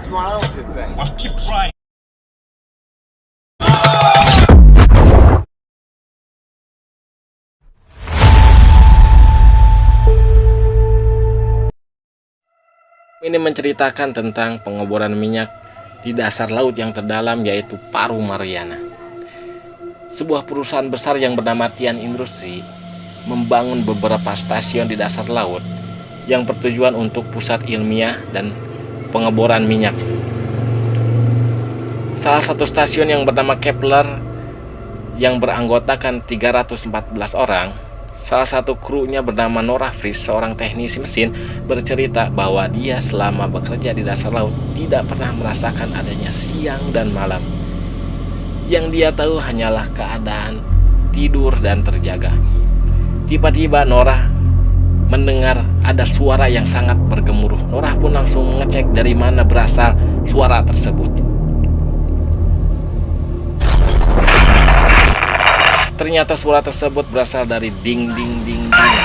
What's going on with this thing? I'll keep trying. Ini menceritakan tentang pengeboran minyak di dasar laut yang terdalam, yaitu Paru Mariana. Sebuah perusahaan besar yang bernama Tian Industri membangun beberapa stasiun di dasar laut yang bertujuan untuk pusat ilmiah dan pengeboran minyak. Salah satu stasiun yang bernama Kepler yang beranggotakan 314 orang, salah satu krunya bernama Nora Fries, seorang teknisi mesin, bercerita bahwa dia selama bekerja di dasar laut tidak pernah merasakan adanya siang dan malam. Yang dia tahu hanyalah keadaan tidur dan terjaga. Tiba-tiba Nora mendengar ada suara yang sangat bergemuruh. Nora pun langsung mengecek dari mana berasal suara tersebut. Ternyata suara tersebut berasal dari ding ding ding ding.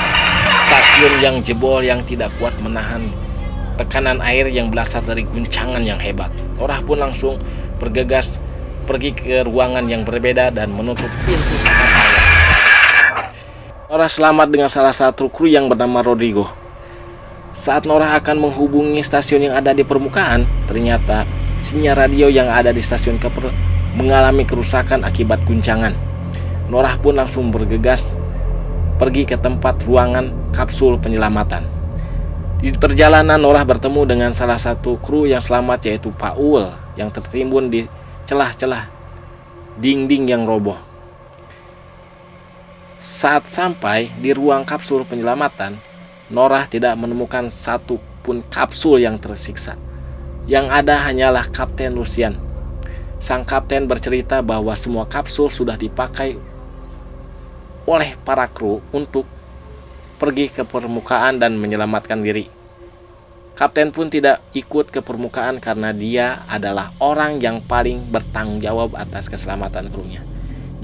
Stasiun yang jebol yang tidak kuat menahan tekanan air yang berasal dari guncangan yang hebat. Nora pun langsung bergegas pergi ke ruangan yang berbeda dan menutup pintu sangat dalam. Nora selamat dengan salah satu kru yang bernama Rodrigo. Saat Nora akan menghubungi stasiun yang ada di permukaan, ternyata sinyal radio yang ada di stasiun Kepler mengalami kerusakan akibat guncangan. Nora pun langsung bergegas pergi ke tempat ruangan kapsul penyelamatan. Di perjalanan Nora bertemu dengan salah satu kru yang selamat, yaitu Paul, yang tertimbun di celah-celah dinding yang roboh. Saat sampai di ruang kapsul penyelamatan, Nora tidak menemukan satu pun kapsul yang tersiksa. Yang ada hanyalah Kapten Lucian. Sang kapten bercerita bahwa semua kapsul sudah dipakai oleh para kru untuk pergi ke permukaan dan menyelamatkan diri. Kapten pun tidak ikut ke permukaan karena dia adalah orang yang paling bertanggung jawab atas keselamatan krunya.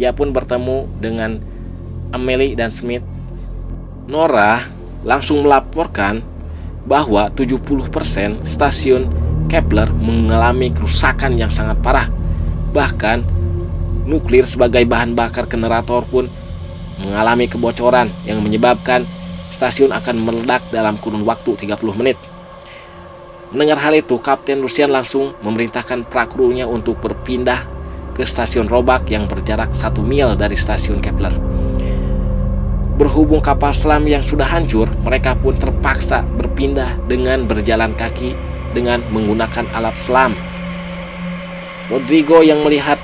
Dia pun bertemu dengan Amelie dan Smith. Nora langsung melaporkan bahwa 70% stasiun Kepler mengalami kerusakan yang sangat parah. Bahkan nuklir sebagai bahan bakar generator pun mengalami kebocoran yang menyebabkan stasiun akan meledak dalam kurun waktu 30 menit. Mendengar hal itu, Kapten Lucian langsung memerintahkan prakrunya untuk berpindah ke stasiun Roebuck yang berjarak 1 mil dari stasiun Kepler. Berhubung kapal selam yang sudah hancur, mereka pun terpaksa berpindah dengan berjalan kaki dengan menggunakan alat selam. Rodrigo yang melihat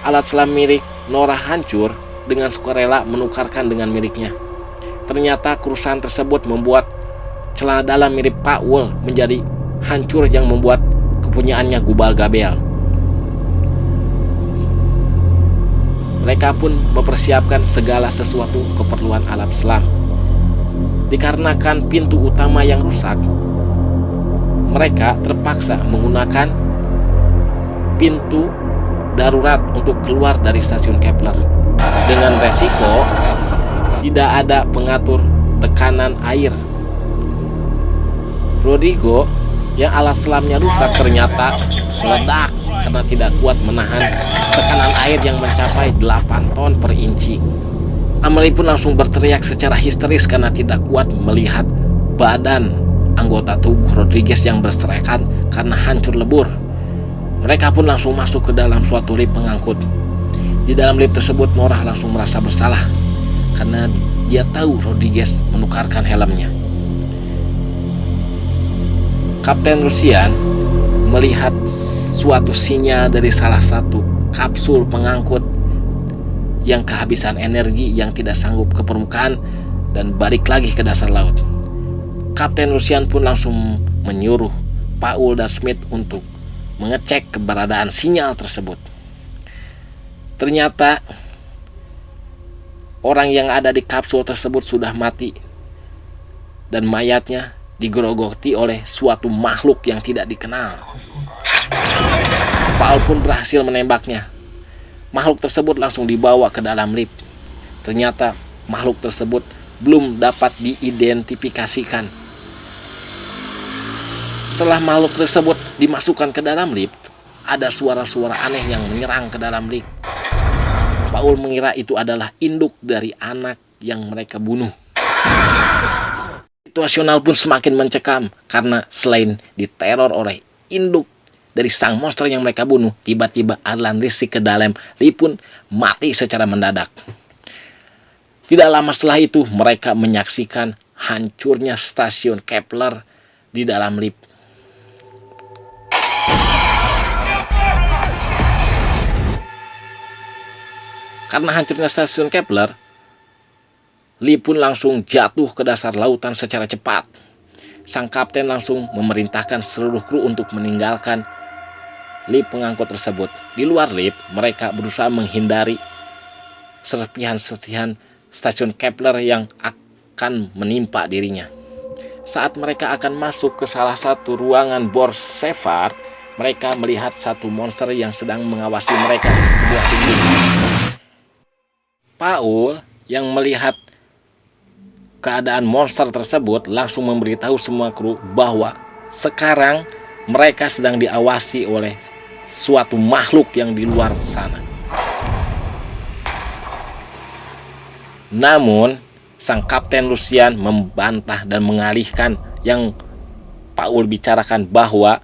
alat selam milik Nora hancur dengan sukarela menukarkan dengan miliknya. Ternyata kerusakan tersebut membuat celana dalam mirip Paul menjadi hancur yang membuat kepunyaannya gubal gabel. Mereka pun mempersiapkan segala sesuatu keperluan alat selam. Dikarenakan pintu utama yang rusak, mereka terpaksa menggunakan pintu darurat untuk keluar dari stasiun Kepler. Dengan resiko tidak ada pengatur tekanan air. Rodrigo yang alat selamnya rusak ternyata meledak karena tidak kuat menahan tekanan air yang mencapai 8 ton per inci. Amelie pun langsung berteriak secara histeris karena tidak kuat melihat badan anggota tubuh Rodriguez yang berserakan karena hancur lebur. Mereka pun langsung masuk ke dalam suatu lift pengangkut. Di dalam lift tersebut, Nora langsung merasa bersalah karena dia tahu Rodriguez menukarkan helmnya. Kapten Lucian melihat suatu sinyal dari salah satu kapsul pengangkut yang kehabisan energi yang tidak sanggup ke permukaan dan balik lagi ke dasar laut. Kapten Lucian pun langsung menyuruh Paul dan Smith untuk mengecek keberadaan sinyal tersebut. Ternyata orang yang ada di kapsul tersebut sudah mati dan mayatnya digerogoti oleh suatu makhluk yang tidak dikenal. Paul pun berhasil menembaknya. Makhluk tersebut langsung dibawa ke dalam lift. Ternyata makhluk tersebut belum dapat diidentifikasikan. Setelah makhluk tersebut dimasukkan ke dalam lift, ada suara-suara aneh yang menyerang ke dalam lift. Paul mengira itu adalah induk dari anak yang mereka bunuh. Situasional pun semakin mencekam karena selain diteror oleh induk dari sang monster yang mereka bunuh, tiba-tiba aliran listrik ke dalam lift pun mati secara mendadak. Tidak lama setelah itu, mereka menyaksikan hancurnya stasiun Kepler di dalam lift. Karena hancurnya stasiun Kepler, lift pun langsung jatuh ke dasar lautan secara cepat. Sang kapten langsung memerintahkan seluruh kru untuk meninggalkan lift pengangkut tersebut. Di luar lift, mereka berusaha menghindari serpihan-serpihan stasiun Kepler yang akan menimpa dirinya. Saat mereka akan masuk ke salah satu ruangan bor Shepard, mereka melihat satu monster yang sedang mengawasi mereka di sebuah dinding. Paul yang melihat keadaan monster tersebut langsung memberitahu semua kru bahwa sekarang mereka sedang diawasi oleh suatu makhluk yang di luar sana. Namun, sang Kapten Lucian membantah dan mengalihkan yang Paul bicarakan bahwa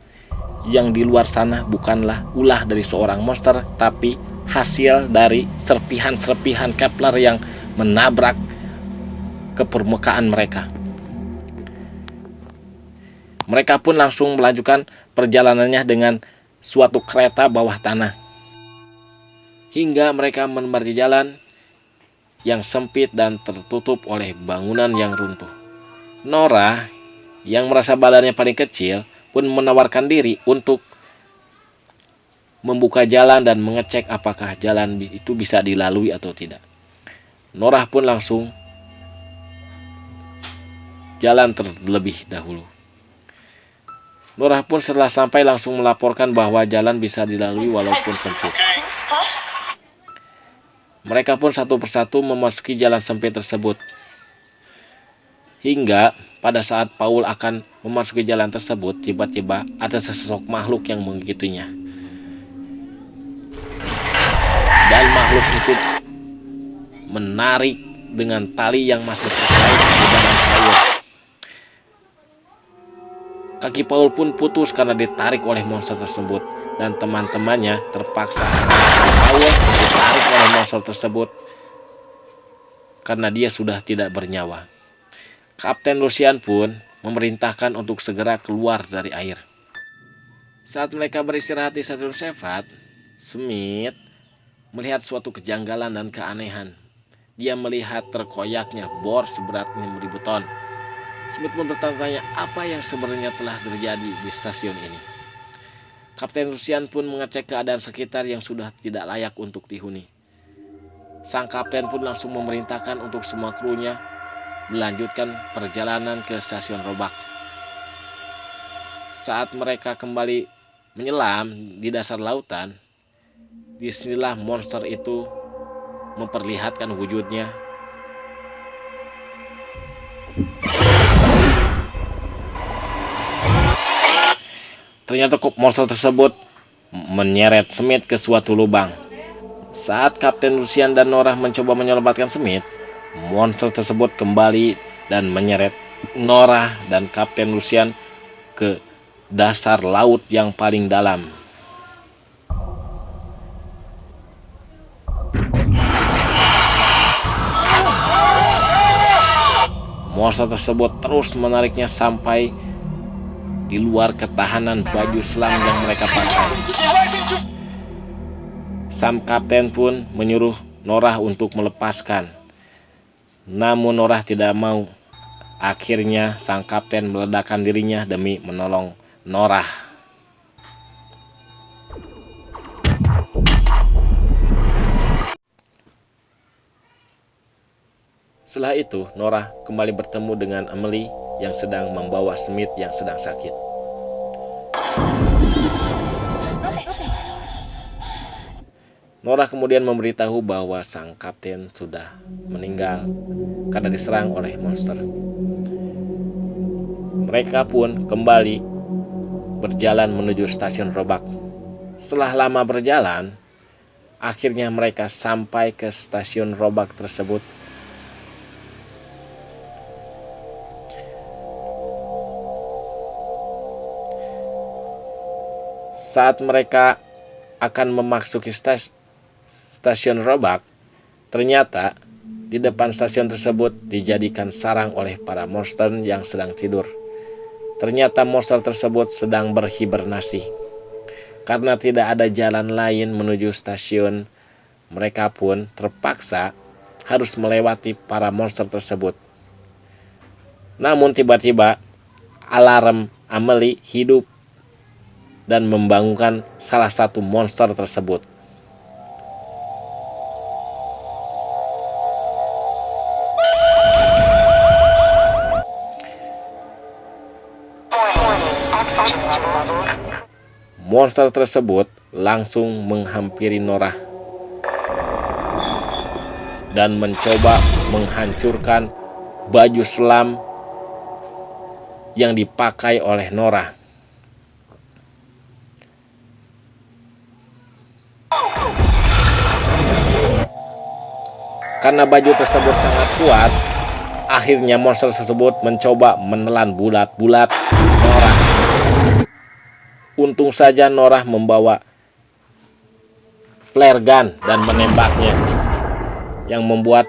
yang di luar sana bukanlah ulah dari seorang monster, tapi hasil dari serpihan-serpihan Kepler yang menabrak ke permukaan mereka. Mereka pun langsung melanjutkan perjalanannya dengan suatu kereta bawah tanah, hingga mereka menempuh jalan yang sempit dan tertutup oleh bangunan yang runtuh. Nora yang merasa badannya paling kecil pun menawarkan diri untuk membuka jalan dan mengecek apakah jalan itu bisa dilalui atau tidak. Nora pun langsung jalan terlebih dahulu. Nora pun setelah sampai langsung melaporkan bahwa jalan bisa dilalui walaupun sempit. Mereka pun satu persatu memasuki jalan sempit tersebut. Hingga pada saat Paul akan memasuki jalan tersebut, tiba-tiba ada sesosok makhluk yang mengikutinya. Dan makhluk itu menarik dengan tali yang masih terkait di badan Paul. Kaki Paul pun putus karena ditarik oleh monster tersebut, dan teman-temannya terpaksa Paul ditarik oleh monster tersebut karena dia sudah tidak bernyawa. Kapten Lucian pun memerintahkan untuk segera keluar dari air. Saat mereka beristirahat di stasiun Shepard, Smith melihat suatu kejanggalan dan keanehan. Dia melihat terkoyaknya bor seberat 5.000 ton. Smith pun bertanya-tanya apa yang sebenarnya telah terjadi di stasiun ini. Kapten Lucian pun mengecek keadaan sekitar yang sudah tidak layak untuk dihuni. Sang kapten pun langsung memerintahkan untuk semua krunya melanjutkan perjalanan ke stasiun Roebuck. Saat mereka kembali menyelam di dasar lautan, disinilah monster itu memperlihatkan wujudnya. Ternyata monster tersebut menyeret Smith ke suatu lubang. Saat Kapten Lucian dan Nora mencoba menyelamatkan Smith, monster tersebut kembali dan menyeret Nora dan Kapten Lucian ke dasar laut yang paling dalam. Monster tersebut terus menariknya sampai di luar ketahanan baju selam yang mereka pakai. Sang kapten pun menyuruh Nora untuk melepaskan. Namun Nora tidak mau. Akhirnya sang kapten meledakkan dirinya demi menolong Nora. Setelah itu, Nora kembali bertemu dengan Emily yang sedang membawa Smith yang sedang sakit. Nora kemudian memberitahu bahwa sang kapten sudah meninggal karena diserang oleh monster. Mereka pun kembali berjalan menuju stasiun Robak. Setelah lama berjalan, akhirnya mereka sampai ke stasiun Robak tersebut. Saat mereka akan memasuki stasiun Robak, ternyata di depan stasiun tersebut dijadikan sarang oleh para monster yang sedang tidur. Ternyata monster tersebut sedang berhibernasi. Karena tidak ada jalan lain menuju stasiun, mereka pun terpaksa harus melewati para monster tersebut. Namun tiba-tiba alarm Amelie hidup dan membangunkan salah satu monster tersebut. Monster tersebut langsung menghampiri Norah dan mencoba menghancurkan baju selam yang dipakai oleh Norah. Karena baju tersebut sangat kuat, akhirnya monster tersebut mencoba menelan bulat-bulat Norah. Untung saja Norah membawa flare gun dan menembaknya, yang membuat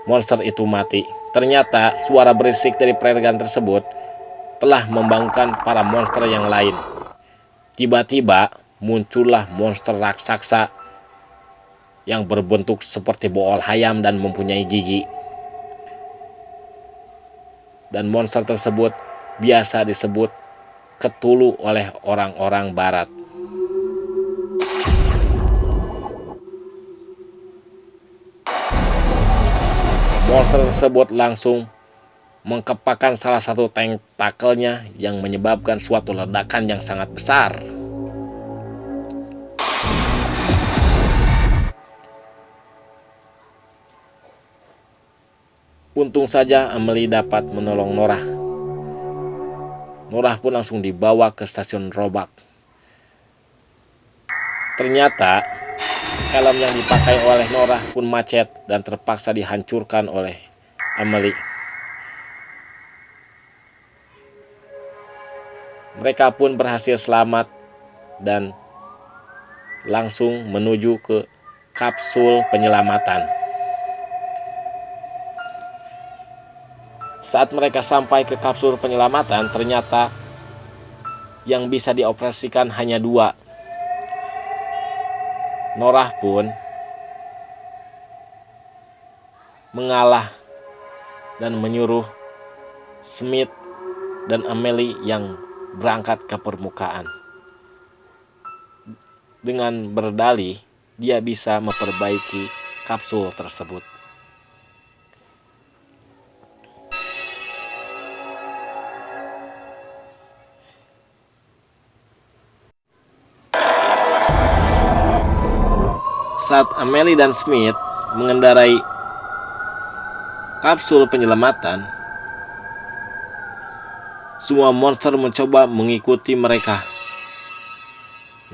monster itu mati. Ternyata suara berisik dari flare gun tersebut telah membangunkan para monster yang lain. Tiba-tiba muncullah monster raksasa yang berbentuk seperti bool ayam dan mempunyai gigi. Dan monster tersebut biasa disebut Cthulhu oleh orang-orang barat. Monster tersebut langsung mengepakkan salah satu tentakelnya yang menyebabkan suatu ledakan yang sangat besar. Untung saja Amelie dapat menolong Norah. Norah pun langsung dibawa ke stasiun Robak. Ternyata helm yang dipakai oleh Norah pun macet dan terpaksa dihancurkan oleh Amelie. Mereka pun berhasil selamat dan langsung menuju ke kapsul penyelamatan. Saat mereka sampai ke kapsul penyelamatan, ternyata yang bisa dioperasikan hanya 2. Norah pun mengalah dan menyuruh Smith dan Amelie yang berangkat ke permukaan. Dengan berdalih, dia bisa memperbaiki kapsul tersebut. Saat Amelie dan Smith mengendarai kapsul penyelamatan, semua monster mencoba mengikuti mereka.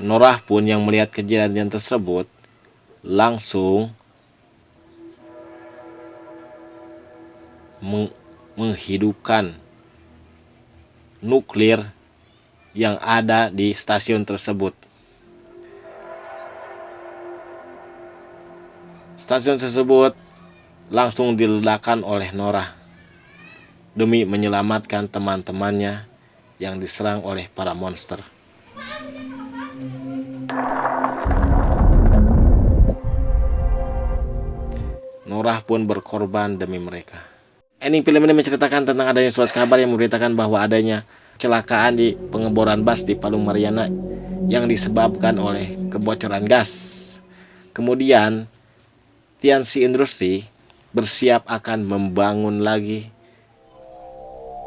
Norah pun yang melihat kejadian tersebut langsung menghidupkan nuklir yang ada di stasiun tersebut. Stasiun tersebut langsung diledakkan oleh Norah demi menyelamatkan teman-temannya yang diserang oleh para monster. Norah pun berkorban demi mereka. Ending film ini menceritakan tentang adanya surat kabar yang memberitakan bahwa adanya kecelakaan di pengeboran bas di Palung Mariana yang disebabkan oleh kebocoran gas. Kemudian Tianxi Industry bersiap akan membangun lagi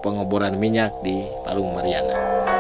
pengeboran minyak di Palung Mariana.